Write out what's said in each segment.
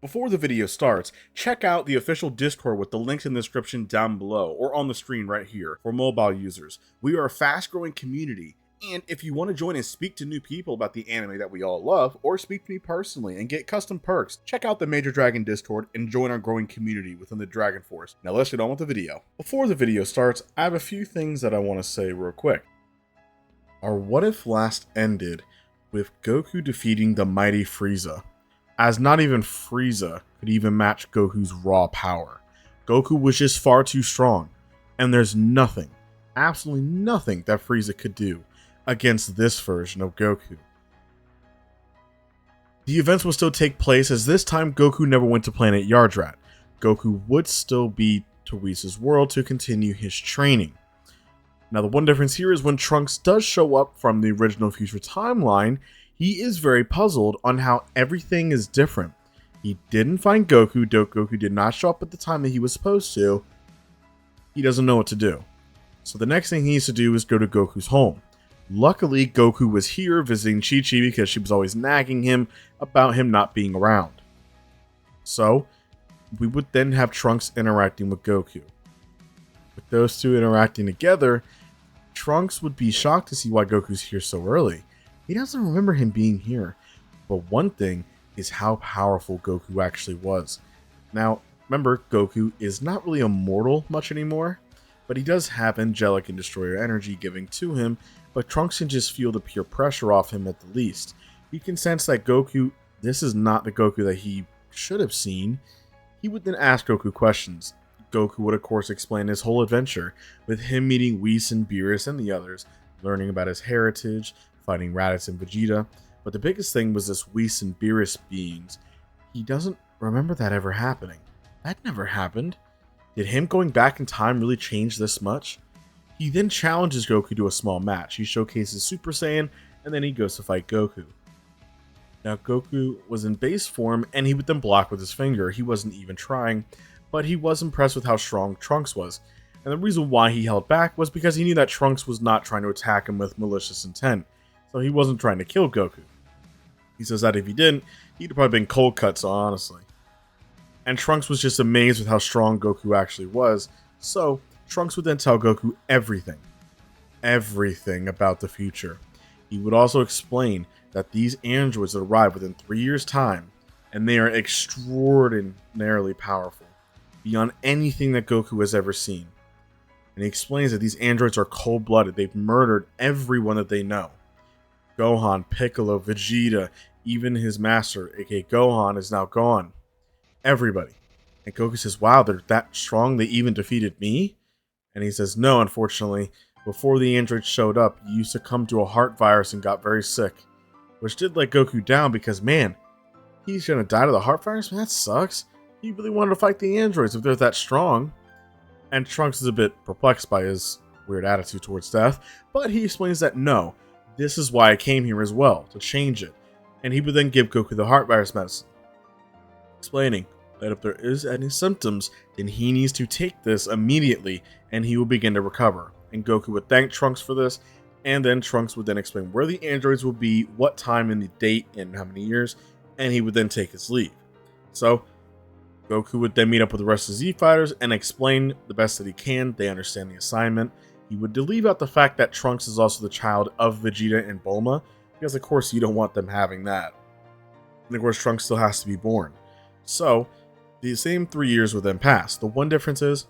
Before the video starts, check out the official Discord with the links in the description down below or on the screen right here for mobile users. We are a fast growing community, and if you want to join and speak to new people about the anime that we all love, or speak to me personally and get custom perks, check out the Major Dragon Discord and join our growing community within the Dragon Force. Now let's get on with the video. Before the video starts, I have a few things that I want to say real quick. Our What If last ended with Goku defeating the mighty Frieza, as not even Frieza could even match Goku's raw power. Goku was just far too strong, and there's nothing, absolutely nothing that Frieza could do against this version of Goku. The events will still take place, as this time Goku never went to planet Yardrat. Goku would still be to Whis' world to continue his training. Now the one difference here is when Trunks does show up from the original future timeline, he is very puzzled on how everything is different. He didn't find Goku. Goku did not show up at the time that he was supposed to. He doesn't know what to do. So the next thing he needs to do is go to Goku's home. Luckily, Goku was here visiting Chi-Chi because she was always nagging him about him not being around. So we would then have Trunks interacting with Goku. With those two interacting together, Trunks would be shocked to see why Goku's here so early. He doesn't remember him being here, but one thing is how powerful Goku actually was. Now, remember, Goku is not really immortal much anymore, but he does have angelic and destroyer energy giving to him, but Trunks can just feel the pure pressure off him at the least. He can sense that Goku, this is not the Goku that he should have seen. He would then ask Goku questions. Goku would of course explain his whole adventure, with him meeting Whis and Beerus and the others, learning about his heritage, fighting Raditz and Vegeta, but the biggest thing was this Whis and Beerus beings. He doesn't remember that ever happening. That never happened. Did him going back in time really change this much? He then challenges Goku to a small match. He showcases Super Saiyan, and then he goes to fight Goku. Now Goku was in base form, and he would then block with his finger. He wasn't even trying, but he was impressed with how strong Trunks was. And the reason why he held back was because he knew that Trunks was not trying to attack him with malicious intent. So he wasn't trying to kill Goku. He says that if he didn't, he'd have probably been cold cut, so honestly. And Trunks was just amazed with how strong Goku actually was, so Trunks would then tell Goku everything. Everything about the future. He would also explain that these androids would arrive within 3 years' time, and they are extraordinarily powerful, beyond anything that Goku has ever seen. And he explains that these androids are cold-blooded. They've murdered everyone that they know. Gohan, Piccolo, Vegeta, even his master, aka Gohan, is now gone. Everybody. And Goku says, wow, they're that strong, they even defeated me? And he says, no, unfortunately, before the androids showed up, you succumbed to a heart virus and got very sick. Which did let Goku down because, man, he's gonna die to the heart virus? Man, that sucks. He really wanted to fight the androids if they're that strong. And Trunks is a bit perplexed by his weird attitude towards death, but he explains that no, this is why I came here as well, to change it. And he would then give Goku the heart virus medicine, explaining that if there is any symptoms, then he needs to take this immediately and he will begin to recover. And Goku would thank Trunks for this, and then Trunks would then explain where the androids will be, what time and the date, and how many years, and he would then take his leave. So Goku would then meet up with the rest of the Z Fighters and explain the best that he can. They understand the assignment. He would leave out the fact that Trunks is also the child of Vegeta and Bulma, because of course you don't want them having that. And of course Trunks still has to be born. So, the same 3 years would then pass. The one difference is,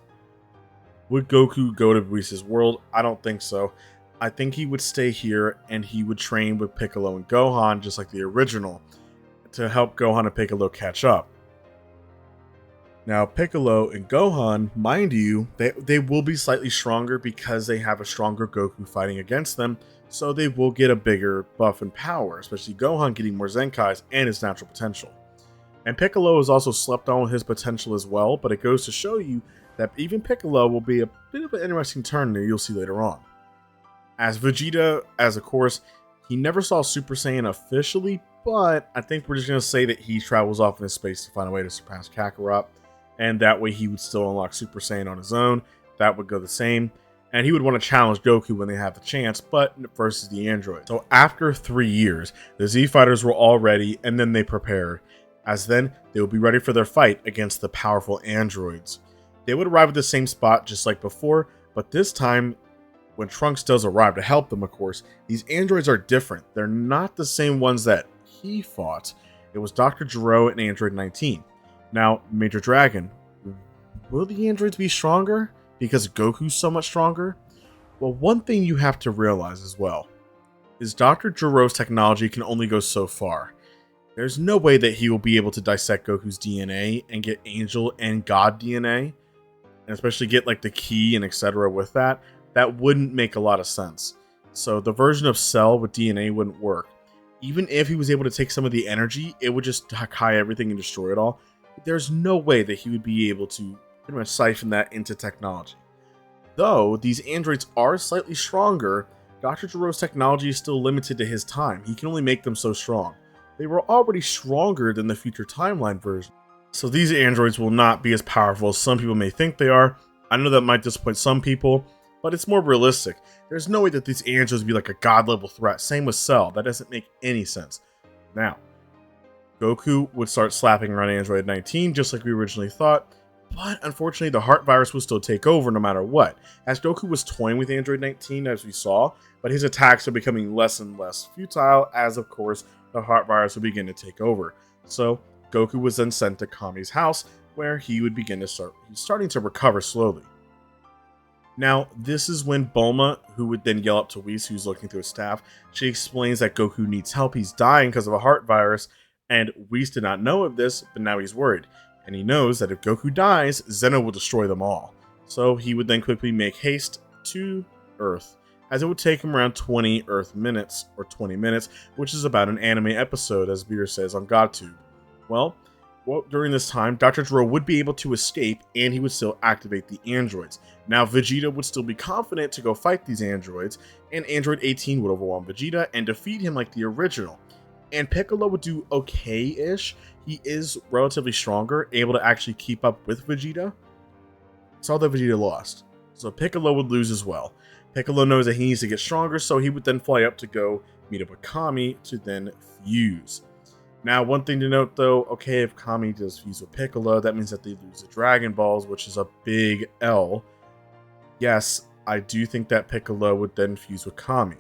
would Goku go to Whis' world? I don't think so. I think he would stay here and he would train with Piccolo and Gohan, just like the original, to help Gohan and Piccolo catch up. Now, Piccolo and Gohan, mind you, they will be slightly stronger because they have a stronger Goku fighting against them, so they will get a bigger buff in power, especially Gohan getting more Zenkais and his natural potential. And Piccolo has also slept on his potential as well, but it goes to show you that even Piccolo will be a bit of an interesting turn that you'll see later on. As Vegeta, of course, he never saw Super Saiyan officially, but I think we're just going to say that he travels off into space to find a way to surpass Kakarot. And that way he would still unlock Super Saiyan on his own. That would go the same. And he would want to challenge Goku when they have the chance, but versus the android. So after 3 years, the Z Fighters were all ready, and then they prepared. as then they would be ready for their fight against the powerful androids. They would arrive at the same spot just like before, but this time, when Trunks does arrive to help them, of course, these androids are different. They're not the same ones that he fought. It was Dr. Gero and Android 19. Now, Major Dragon, will the androids be stronger because Goku's so much stronger? Well, one thing you have to realize as well is Dr. Gero's technology can only go so far. There's no way that he will be able to dissect Goku's DNA and get Angel and God DNA, and especially get like the key and etc. with that. That wouldn't make a lot of sense. So the version of Cell with DNA wouldn't work. Even if he was able to take some of the energy, it would just Hakai everything and destroy it all. There's no way that he would be able to pretty much siphon that into technology. Though these androids are slightly stronger, Dr. Gero's technology is still limited to his time. He can only make them so strong. They were already stronger than the future timeline version. So these androids will not be as powerful as some people may think they are. I know that might disappoint some people, but it's more realistic. There's no way that these androids would be like a god level threat. Same with Cell. That doesn't make any sense. Now, Goku would start slapping around Android 19 just like we originally thought, but unfortunately the heart virus will still take over no matter what, as Goku was toying with Android 19 as we saw, but his attacks are becoming less and less futile as of course the heart virus would begin to take over. So Goku was then sent to Kami's house where he would begin to starting to recover slowly. Now, this is when Bulma, who would then yell up to Whis, who's looking through his staff, she explains that Goku needs help, he's dying because of a heart virus, and Whis did not know of this, but now he's worried. And he knows that if Goku dies, Zeno will destroy them all. So he would then quickly make haste to Earth, as it would take him around 20 Earth minutes, or 20 minutes, which is about an anime episode, as Beerus says on GodTube. Well, during this time, Dr. Gero would be able to escape, and he would still activate the androids. Now, Vegeta would still be confident to go fight these androids, and Android 18 would overwhelm Vegeta and defeat him like the original. And Piccolo would do okay-ish. He is relatively stronger, able to actually keep up with Vegeta. Saw that Vegeta lost, so Piccolo would lose as well. Piccolo knows that he needs to get stronger, so he would then fly up to go meet up with Kami to then fuse. Now, one thing to note though, okay, if Kami does fuse with Piccolo, that means that they lose the Dragon Balls, which is a big L. Yes, I do think that Piccolo would then fuse with Kami.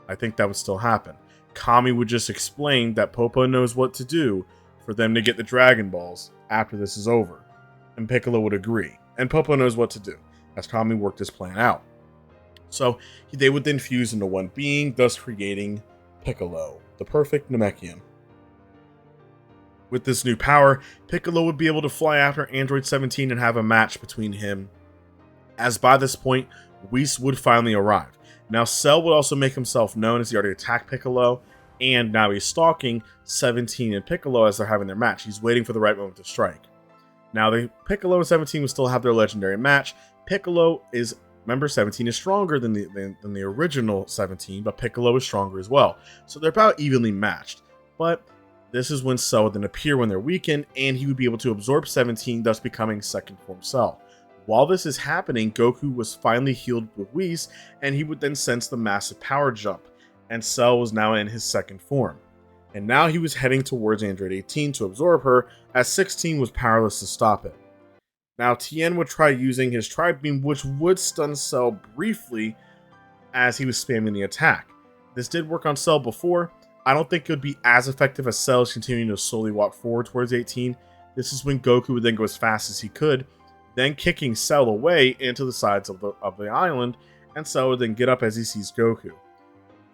I think that would still happen. Kami would just explain that Popo knows what to do for them to get the Dragon Balls after this is over. And Piccolo would agree. And Popo knows what to do, as Kami worked his plan out. So, they would then fuse into one being, thus creating Piccolo, the perfect Namekian. With this new power, Piccolo would be able to fly after Android 17 and have a match between him, as by this point, Whis would finally arrive. Now, Cell would also make himself known as he already attacked Piccolo, and now he's stalking 17 and Piccolo as they're having their match. He's waiting for the right moment to strike. Now, Piccolo and 17 will still have their legendary match. Piccolo is, remember, 17 is stronger than the original 17, but Piccolo is stronger as well. So they're about evenly matched. But this is when Cell would then appear when they're weakened, and he would be able to absorb 17, thus becoming second form Cell. While this is happening, Goku was finally healed with Whis, and he would then sense the massive power jump, and Cell was now in his second form. And now he was heading towards Android 18 to absorb her, as 16 was powerless to stop it. Now Tien would try using his Tri-Beam, which would stun Cell briefly as he was spamming the attack. This did work on Cell before. I don't think it would be as effective as Cell is continuing to slowly walk forward towards 18. This is when Goku would then go as fast as he could, then kicking Cell away into the sides of the island, and Cell would then get up as he sees Goku.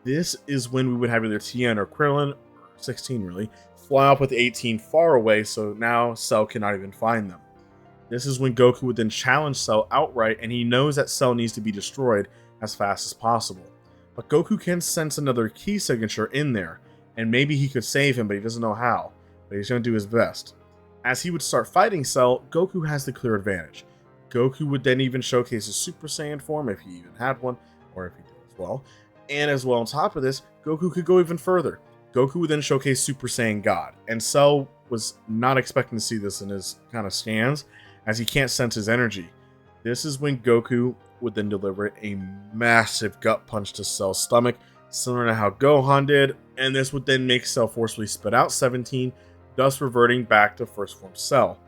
This is when we would have either Tien or Krillin, or 16 really, fly up with 18 far away, so now Cell cannot even find them. This is when Goku would then challenge Cell outright, and he knows that Cell needs to be destroyed as fast as possible. But Goku can sense another key signature in there, and maybe he could save him, but he doesn't know how. But he's going to do his best. As he would start fighting Cell, Goku has the clear advantage. Goku would then even showcase his Super Saiyan form, if he even had one, or if he did as well. And as well on top of this, Goku could go even further. Goku would then showcase Super Saiyan God, and Cell was not expecting to see this in his kind of scans, as he can't sense his energy. This is when Goku would then deliver a massive gut punch to Cell's stomach, similar to how Gohan did, and this would then make Cell forcefully spit out 17, thus reverting back to first form Cell.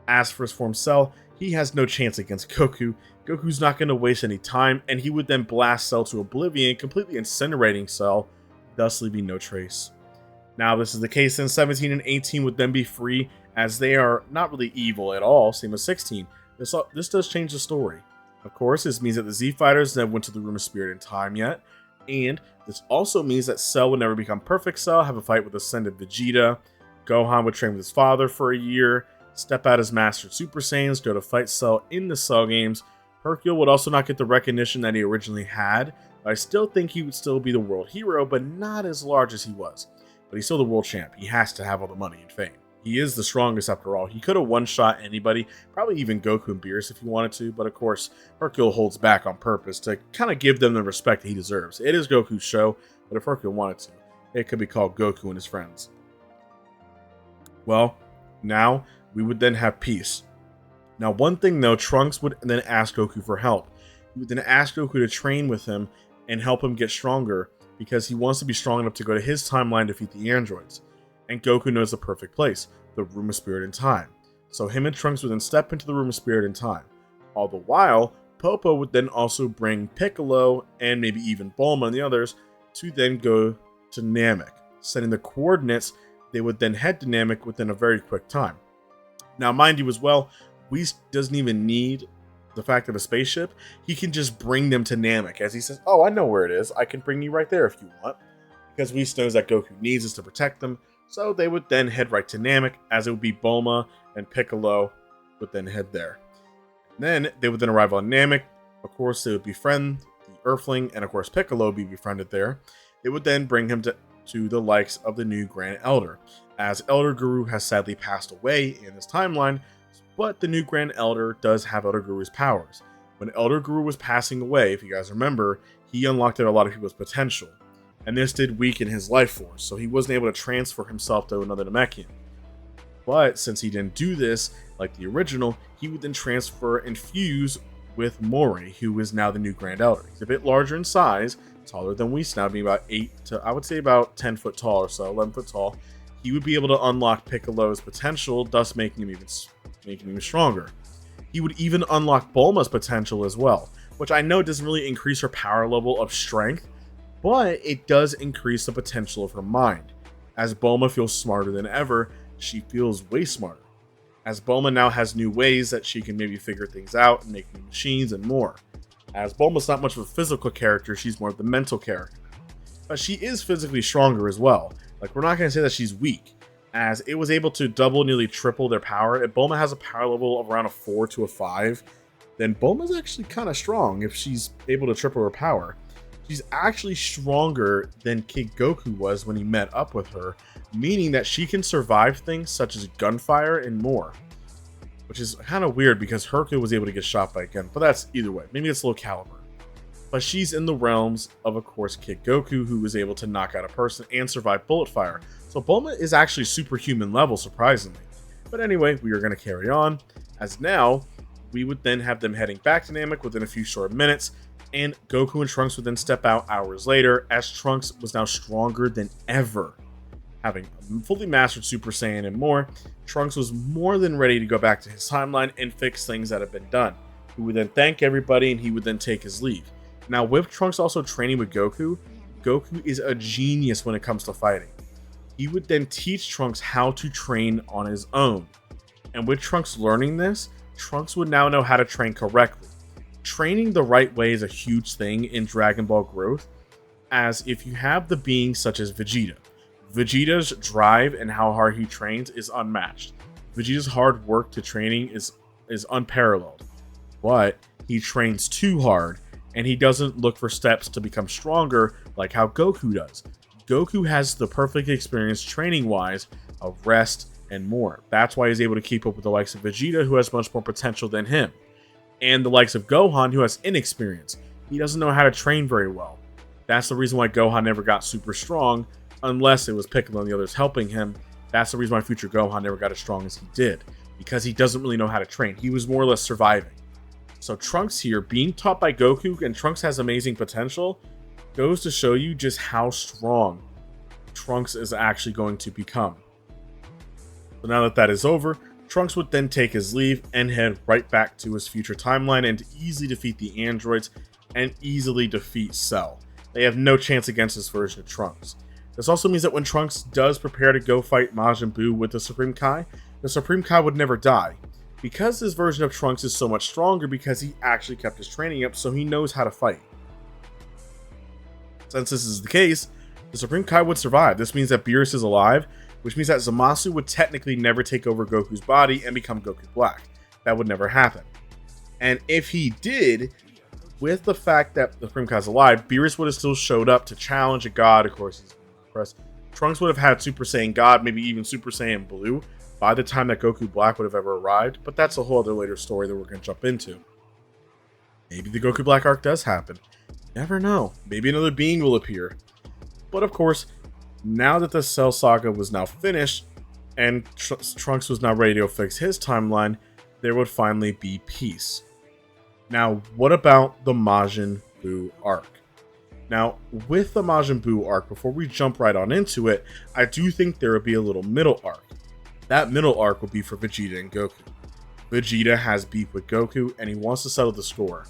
As first form Cell, he has no chance against Goku. Goku's not going to waste any time, and he would then blast Cell to oblivion, completely incinerating Cell, thus leaving no trace. Now, this is the case, then 17 and 18 would then be free, as they are not really evil at all, same as 16. This does change the story. Of course, this means that the Z Fighters never went to the Room of Spirit in Time yet, and this also means that Cell would never become Perfect Cell, have a fight with Ascended Vegeta. Gohan would train with his father for a year, step out as Mastered Super Saiyans, go to fight Cell in the Cell games. Hercule would also not get the recognition that he originally had, but I still think he would still be the world hero, but not as large as he was. But he's still the world champ. He has to have all the money and fame. He is the strongest after all. He could have one-shot anybody, probably even Goku and Beerus if he wanted to, but of course, Hercule holds back on purpose to kind of give them the respect that he deserves. It is Goku's show, but if Hercule wanted to, it could be called Goku and his friends. Well, now we would then have peace. Now, one thing though, Trunks would then ask Goku for help. He would then ask Goku to train with him and help him get stronger because he wants to be strong enough to go to his timeline and defeat the androids. And Goku knows the perfect place, the Room of Spirit in Time. So him and Trunks would then step into the Room of Spirit in Time. All the while, Popo would then also bring Piccolo and maybe even Bulma and the others to then go to Namek. Setting the coordinates, they would then head to Namek within a very quick time. Now, mind you as well, Whis doesn't even need the fact of a spaceship. He can just bring them to Namek, as he says, oh, I know where it is. I can bring you right there if you want. Because Whis knows that Goku needs us to protect them. So they would then head right to Namek, as it would be Bulma and Piccolo would then head there. Then they would then arrive on Namek. Of course, they would befriend the Earthling, and of course Piccolo would be befriended there. They would then bring him to the likes of the new Grand Elder, as Elder Guru has sadly passed away in this timeline, but the new Grand Elder does have Elder Guru's powers. When Elder Guru was passing away, if you guys remember, he unlocked a lot of people's potential, and this did weaken his life force, so he wasn't able to transfer himself to another Namekian. But since he didn't do this, like the original, he would then transfer and fuse with Mori, who is now the new Grand Elder. He's a bit larger in size, taller than Whis now, being about 8 to, I would say about 10 foot tall or so, 11 foot tall. He would be able to unlock Piccolo's potential, thus making him even stronger. He would even unlock Bulma's potential as well, which I know doesn't really increase her power level of strength, but it does increase the potential of her mind. As Bulma feels smarter than ever, she feels way smarter. As Bulma now has new ways that she can maybe figure things out and make new machines and more. As Bulma's not much of a physical character, she's more of the mental character. But she is physically stronger as well. Like, we're not going to say that she's weak, as it was able to double, nearly triple their power. If Bulma has a power level of around a 4 to a 5, then Bulma's actually kind of strong if she's able to triple her power. She's actually stronger than Kid Goku was when he met up with her, meaning that she can survive things such as gunfire and more. Which is kind of weird because Hercule was able to get shot by a gun, but that's either way. Maybe it's low caliber. But she's in the realms of course, Kid Goku, who was able to knock out a person and survive bullet fire. So Bulma is actually superhuman level, surprisingly. But anyway, we are going to carry on, as now we would then have them heading back to Namek within a few short minutes, and Goku and Trunks would then step out hours later, as Trunks was now stronger than ever. Having fully mastered Super Saiyan and more, Trunks was more than ready to go back to his timeline and fix things that had been done. He would then thank everybody and he would then take his leave. Now, with Trunks also training with Goku, Goku is a genius when it comes to fighting. He would then teach Trunks how to train on his own. And with Trunks learning this, Trunks would now know how to train correctly. Training the right way is a huge thing in Dragon Ball growth, as if you have the beings such as Vegeta's drive and how hard he trains is unmatched. Vegeta's hard work to training is unparalleled, but he trains too hard and he doesn't look for steps to become stronger like how Goku does. Goku has the perfect experience training-wise of rest and more. That's why he's able to keep up with the likes of Vegeta, who has much more potential than him, and the likes of Gohan, who has inexperience. He doesn't know how to train very well. That's the reason why Gohan never got super strong, unless it was Piccolo and the others helping him. That's the reason why future Gohan never got as strong as he did, because he doesn't really know how to train. He was more or less surviving. So Trunks here, being taught by Goku, and Trunks has amazing potential, goes to show you just how strong Trunks is actually going to become. So now that that is over, Trunks would then take his leave and head right back to his future timeline and easily defeat the androids and easily defeat Cell. They have no chance against this version of Trunks. This also means that when Trunks does prepare to go fight Majin Buu with the Supreme Kai would never die. Because this version of Trunks is so much stronger because he actually kept his training up, so he knows how to fight. Since this is the case, the Supreme Kai would survive. This means that Beerus is alive, which means that Zamasu would technically never take over Goku's body and become Goku Black. That would never happen. And if he did, with the fact that the Supreme Kai is alive, Beerus would have still showed up to challenge a god. Of course, he's impressed. Trunks would have had Super Saiyan God, maybe even Super Saiyan Blue, by the time that Goku Black would have ever arrived, but that's a whole other later story that we're going to jump into. Maybe the Goku Black arc does happen. Never know. Maybe another being will appear. But of course, now that the Cell Saga was now finished, and Trunks was now ready to fix his timeline, there would finally be peace. Now, what about the Majin Buu arc? Now, with the Majin Buu arc, before we jump right on into it, I do think there would be a little middle arc. That middle arc will be for Vegeta and Goku. Vegeta has beef with Goku, and he wants to settle the score.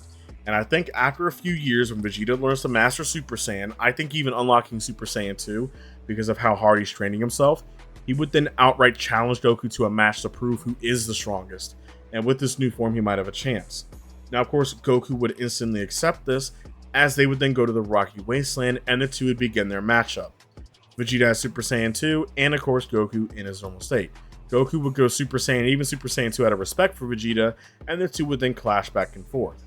And I think after a few years, when Vegeta learns to master Super Saiyan, I think even unlocking Super Saiyan 2, because of how hard he's training himself, he would then outright challenge Goku to a match to prove who is the strongest. And with this new form, he might have a chance. Now, of course, Goku would instantly accept this, as they would then go to the Rocky Wasteland, and the two would begin their matchup. Vegeta has Super Saiyan 2, and of course, Goku in his normal state. Goku would go Super Saiyan, even Super Saiyan 2 out of respect for Vegeta, and the two would then clash back and forth.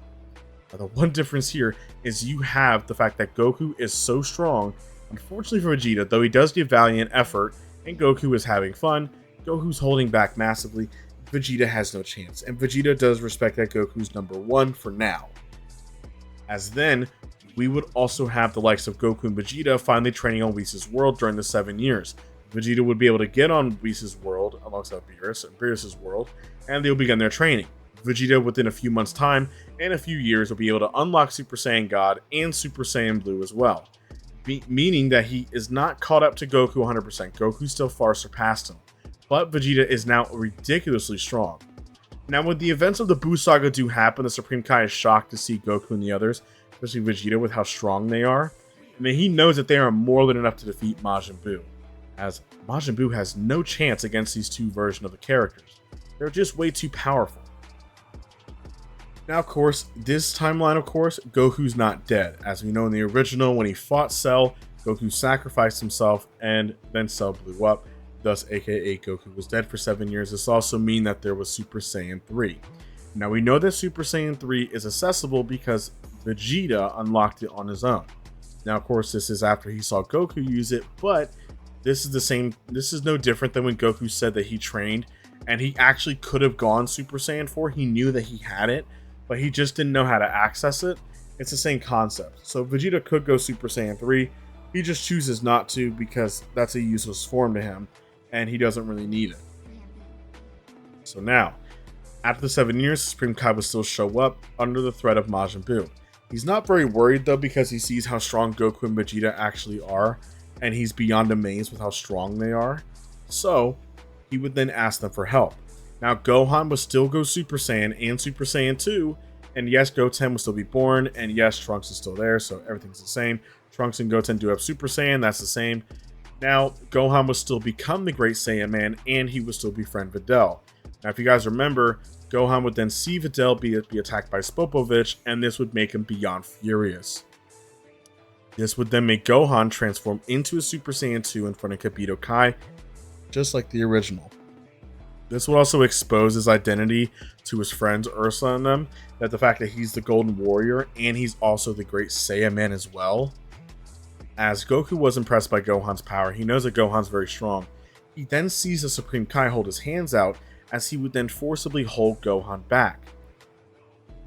Now, the one difference here is you have the fact that Goku is so strong. Unfortunately for Vegeta, though he does give valiant effort, and Goku is having fun, Goku's holding back massively, Vegeta has no chance, and Vegeta does respect that Goku's #1 for now. As then, we would also have the likes of Goku and Vegeta finally training on Whis' world during the 7 years. Vegeta would be able to get on Whis' world alongside Beerus and Beerus' world, and they'll begin their training. Vegeta, within a few months' time and a few years, will be able to unlock Super Saiyan God and Super Saiyan Blue as well, meaning that he is not caught up to Goku 100%. Goku still far surpassed him, but Vegeta is now ridiculously strong. Now, when the events of the Buu Saga do happen, the Supreme Kai is shocked to see Goku and the others, especially Vegeta, with how strong they are. And then he knows that they are more than enough to defeat Majin Buu, as Majin Buu has no chance against these two versions of the characters. They're just way too powerful. Now, of course, this timeline, Goku's not dead. As we know in the original, when he fought Cell, Goku sacrificed himself, and then Cell blew up. Thus, aka Goku was dead for 7 years. This also means that there was Super Saiyan 3. Now, we know that Super Saiyan 3 is accessible because Vegeta unlocked it on his own. Now, of course, this is after he saw Goku use it, but this is no different than when Goku said that he trained, and he actually could have gone Super Saiyan 4. He knew that he had it, but he just didn't know how to access it. It's the same concept. So Vegeta could go Super Saiyan 3. He just chooses not to because that's a useless form to him, and he doesn't really need it. So now, after the 7 years, Supreme Kai will still show up under the threat of Majin Buu. He's not very worried though, because he sees how strong Goku and Vegeta actually are, and he's beyond amazed with how strong they are. So he would then ask them for help. Now, Gohan would still go Super Saiyan and Super Saiyan 2, and yes, Goten will still be born, and yes, Trunks is still there, so everything's the same. Trunks and Goten do have Super Saiyan, that's the same. Now, Gohan will still become the Great Saiyan Man, and he will still befriend Videl. Now, if you guys remember, Gohan would then see Videl be attacked by Spopovich, and this would make him beyond furious. This would then make Gohan transform into a Super Saiyan 2 in front of Kibito Kai, just like the original. This would also expose his identity to his friends Ursula and them, that the fact that he's the Golden Warrior and he's also the Great Saiyan Man as well. As Goku was impressed by Gohan's power, he knows that Gohan's very strong. He then sees the Supreme Kai hold his hands out, as he would then forcibly hold Gohan back.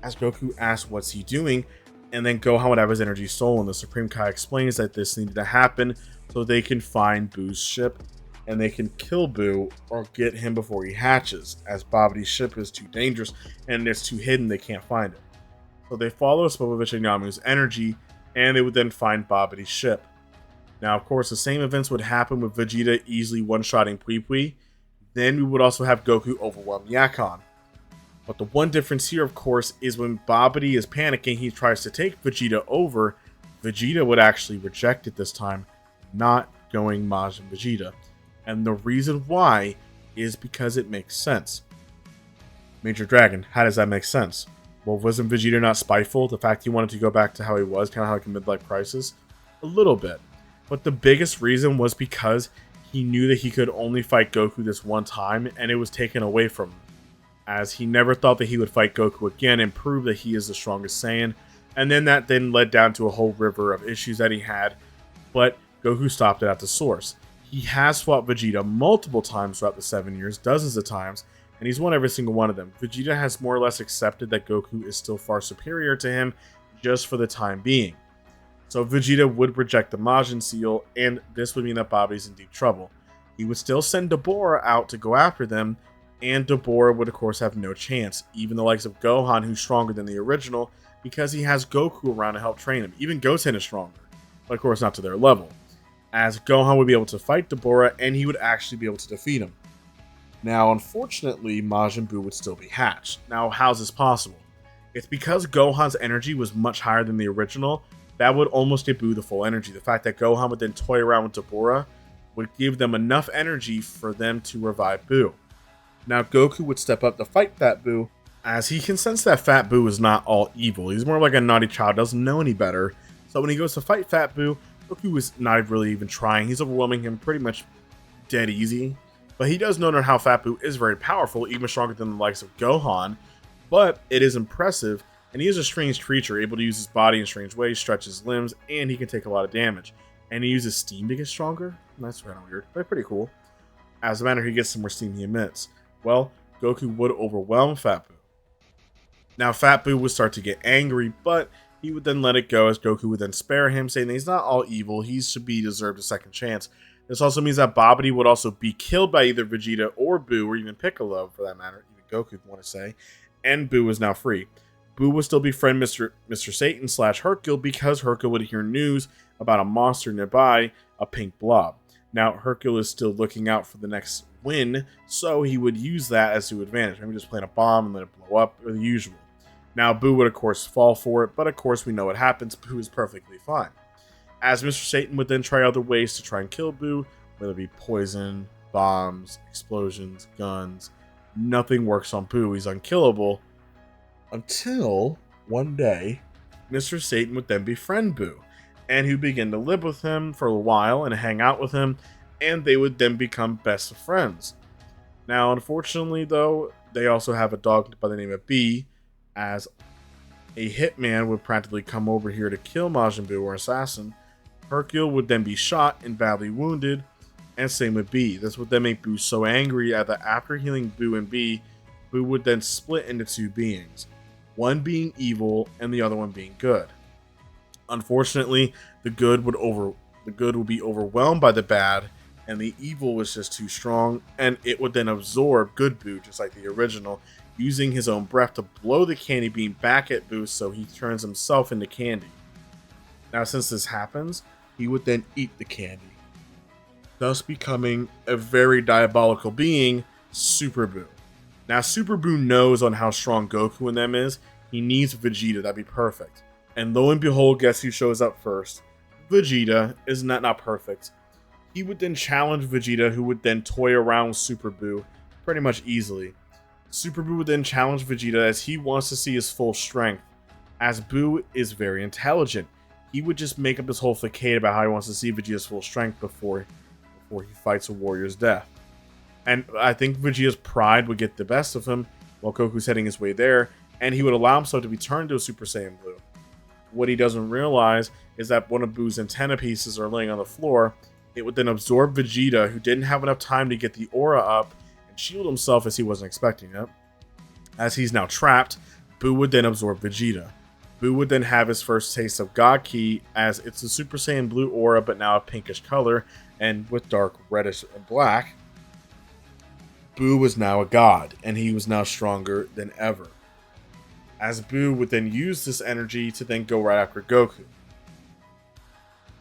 As Goku asks what's he doing, and then Gohan would have his energy stolen. The Supreme Kai explains that this needed to happen so they can find Buu's ship, and they can kill Buu or get him before he hatches, as Babidi's ship is too dangerous and it's too hidden they can't find it. So they follow Spopovich and Yamu's energy, and they would then find Babidi's ship. Now, of course, the same events would happen with Vegeta easily one-shotting Pui Pui. Then we would also have Goku overwhelm Yakon. But the one difference here, of course, is when Babidi is panicking, he tries to take Vegeta over. Vegeta would actually reject it this time, not going Majin Vegeta. And the reason why is because it makes sense. Major Dragon, how does that make sense? Well, wasn't Vegeta not spiteful? The fact he wanted to go back to how he was, kind of like a midlife crisis? A little bit. But the biggest reason was because he knew that he could only fight Goku this one time, and it was taken away from him. As he never thought that he would fight Goku again and prove that he is the strongest Saiyan. And then that then led down to a whole river of issues that he had. But Goku stopped it at the source. He has fought Vegeta multiple times throughout the 7 years, dozens of times, and he's won every single one of them. Vegeta has more or less accepted that Goku is still far superior to him, just for the time being. So Vegeta would reject the Majin Seal, and this would mean that Babidi's in deep trouble. He would still send Dabura out to go after them, and Dabura would of course have no chance, even the likes of Gohan, who's stronger than the original, because he has Goku around to help train him. Even Goten is stronger, but of course not to their level. As Gohan would be able to fight Dabura, and he would actually be able to defeat him. Now, unfortunately, Majin Buu would still be hatched. Now, how's this possible? It's because Gohan's energy was much higher than the original. That would almost give Buu the full energy. The fact that Gohan would then toy around with Dabura would give them enough energy for them to revive Buu. Now, Goku would step up to fight Fat Buu, as he can sense that Fat Buu is not all evil. He's more like a naughty child, doesn't know any better. So when he goes to fight Fat Buu, Goku is not really even trying. He's overwhelming him pretty much dead easy. But he does know how Fat Buu is very powerful, even stronger than the likes of Gohan. But it is impressive, and he is a strange creature, able to use his body in strange ways, stretch his limbs, and he can take a lot of damage. And he uses steam to get stronger? That's kind of weird, but pretty cool. As a matter, he gets some more steam he emits. Well, Goku would overwhelm Fat Buu. Now, Fat Buu would start to get angry, but he would then let it go, as Goku would then spare him, saying that he's not all evil, he should be deserved a second chance. This also means that Babidi would also be killed by either Vegeta or Buu, or even Piccolo, for that matter, even Goku would want to say, and Buu is now free. Buu would still befriend Mr. Satan / Hercule, because Hercule would hear news about a monster nearby, a pink blob. Now, Hercule is still looking out for the next win, so he would use that as to advantage. Maybe just plant a bomb and let it blow up, or the usual. Now, Buu would of course fall for it, but of course we know what happens. Buu is perfectly fine. As Mr. Satan would then try other ways to try and kill Buu, whether it be poison, bombs, explosions, guns. Nothing works on Buu. He's unkillable. Until one day, Mr. Satan would then befriend Buu, and he would begin to live with him for a while and hang out with him, and they would then become best of friends. Now, unfortunately, though, they also have a dog by the name of B, as a hitman would practically come over here to kill Majin Buu, or assassin. Hercule would then be shot and badly wounded, and same with B. This would then make Buu so angry that after healing Buu and B, Buu would then split into two beings, one being evil and the other one being good. Unfortunately, the good would be overwhelmed by the bad, and the evil was just too strong, and it would then absorb good Buu, just like the original, using his own breath to blow the candy beam back at Buu, so he turns himself into candy. Now, since this happens, he would then eat the candy, thus becoming a very diabolical being, Super Buu. Now, Super Buu knows on how strong Goku and them is. He needs Vegeta, that'd be perfect. And lo and behold, guess who shows up first? Vegeta. Isn't that not perfect? He would then challenge Vegeta, who would then toy around with Super Buu pretty much easily. Super Buu would then challenge Vegeta, as he wants to see his full strength. As Buu is very intelligent, he would just make up this whole facade about how he wants to see Vegeta's full strength before he fights a warrior's death. And I think Vegeta's pride would get the best of him while Goku's heading his way there, and he would allow himself to be turned to a Super Saiyan Blue. What he doesn't realize is that one of Buu's antenna pieces are laying on the floor. It would then absorb Vegeta, who didn't have enough time to get the aura up and shield himself, as he wasn't expecting it. As he's now trapped, Buu would then absorb Vegeta. Buu would then have his first taste of God Ki, as it's a Super Saiyan Blue aura, but now a pinkish color, and with dark reddish and black. Buu was now a god, and he was now stronger than ever. As Buu would then use this energy to then go right after Goku.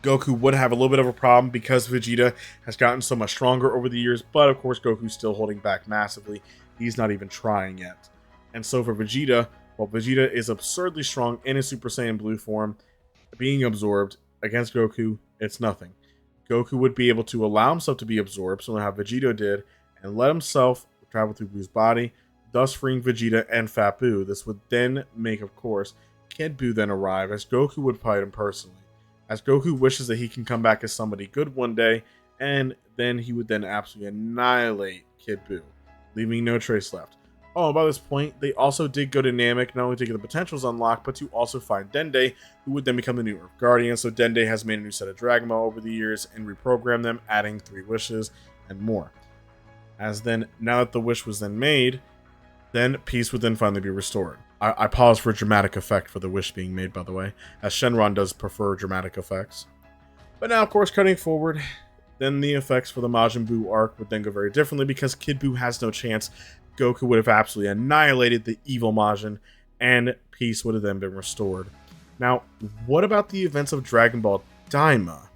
Goku would have a little bit of a problem because Vegeta has gotten so much stronger over the years, but of course Goku's still holding back massively. He's not even trying yet. And so for Vegeta, while Vegeta is absurdly strong in his Super Saiyan Blue form, being absorbed against Goku, it's nothing. Goku would be able to allow himself to be absorbed, similar to how Vegeta did, and let himself travel through Boo's body, thus freeing Vegeta and Fat Boo. This would then make, of course, Kid Buu then arrive, as Goku would fight him personally. As Goku wishes that he can come back as somebody good one day, and then he would then absolutely annihilate Kid Buu, leaving no trace left. Oh, and by this point, they also did go to Namek, not only to get the potentials unlocked, but to also find Dende, who would then become the new Earth Guardian. So Dende has made a new set of Dragon Ball over the years and reprogrammed them, adding 3 wishes and more. As then, now that the wish was then made, then peace would then finally be restored. I pause for dramatic effect for the wish being made, by the way, as Shenron does prefer dramatic effects. But now, of course, cutting forward, then the effects for the Majin Buu arc would then go very differently because Kid Buu has no chance. Goku would have absolutely annihilated the evil Majin, and peace would have then been restored. Now, what about the events of Dragon Ball Daima?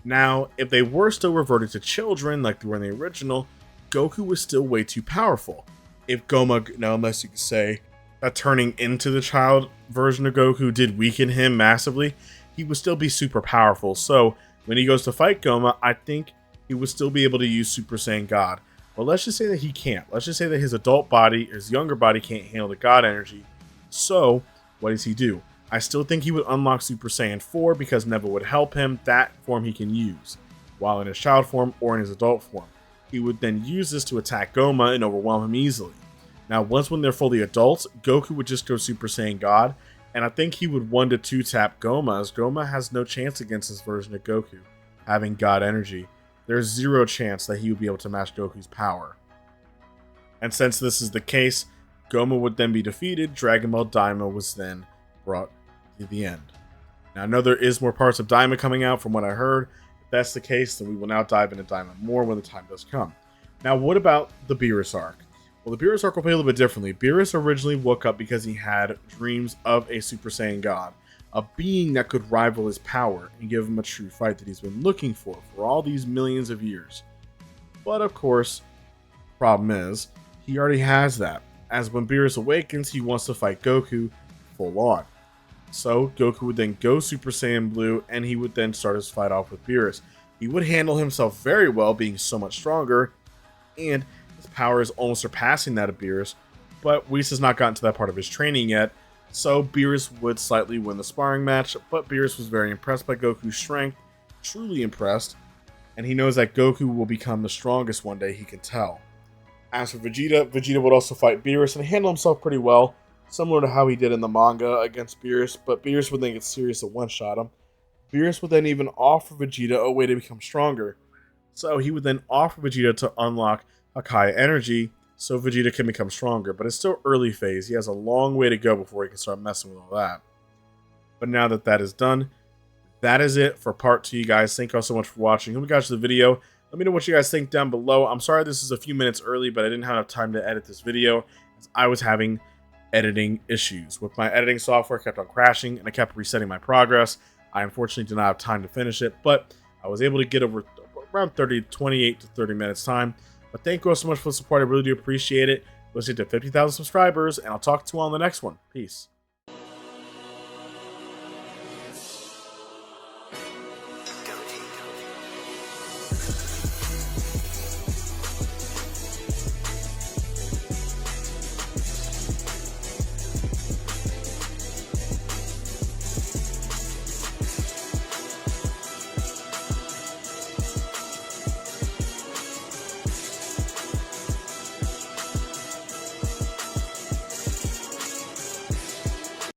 Now, if they were still reverted to children like they were in the original, Goku was still way too powerful. If Goma, now unless you could say that turning into the child version of Goku did weaken him massively, he would still be super powerful. So when he goes to fight Goma, I think he would still be able to use Super Saiyan God. But let's just say that he can't. Let's just say that his adult body, his younger body, can't handle the God energy. So what does he do? I still think he would unlock Super Saiyan 4 because Neva would help him. That form he can use while in his child form or in his adult form. He would then use this to attack Goma and overwhelm him easily. Now, once when they're fully adults, Goku would just go Super Saiyan God, and I think he would 1-2 tap Goma, as Goma has no chance against this version of Goku, having God energy. There's 0 chance that he would be able to match Goku's power. And since this is the case, Goma would then be defeated, Dragon Ball Daima was then brought to the end. Now, I know there is more parts of Daima coming out from what I heard. If that's the case, then we will now dive into Daima more when the time does come. Now, what about the Beerus arc? Well, the Beerus arc will play a little bit differently. Beerus originally woke up because he had dreams of a Super Saiyan God, a being that could rival his power and give him a true fight that he's been looking for all these millions of years. But of course, the problem is, he already has that, as when Beerus awakens, he wants to fight Goku full on. So Goku would then go Super Saiyan Blue, and he would then start his fight off with Beerus. He would handle himself very well, being so much stronger, and his power is almost surpassing that of Beerus, but Whis has not gotten to that part of his training yet, so Beerus would slightly win the sparring match, but Beerus was very impressed by Goku's strength, truly impressed, and he knows that Goku will become the strongest one day, he can tell. As for Vegeta, Vegeta would also fight Beerus and handle himself pretty well, similar to how he did in the manga against Beerus, but Beerus would then get serious and one-shot him. Beerus would then even offer Vegeta a way to become stronger, so he would then offer Vegeta to unlock Hakai energy so Vegeta can become stronger, but it's still early phase. He has a long way to go before he can start messing with all that. But now that that is done, that is it for part 2, you guys. Thank you all so much for watching. Hope you guys enjoyed the video. Let me know what you guys think down below. I'm sorry this is a few minutes early, but I didn't have enough time to edit this video, as I was having editing issues. With my editing software kept on crashing, and I kept resetting my progress. I unfortunately did not have time to finish it, but I was able to get over around 28 to 30 minutes time. But thank you all so much for the support. I really do appreciate it. Let's get to 50,000 subscribers, and I'll talk to you all on the next one. Peace.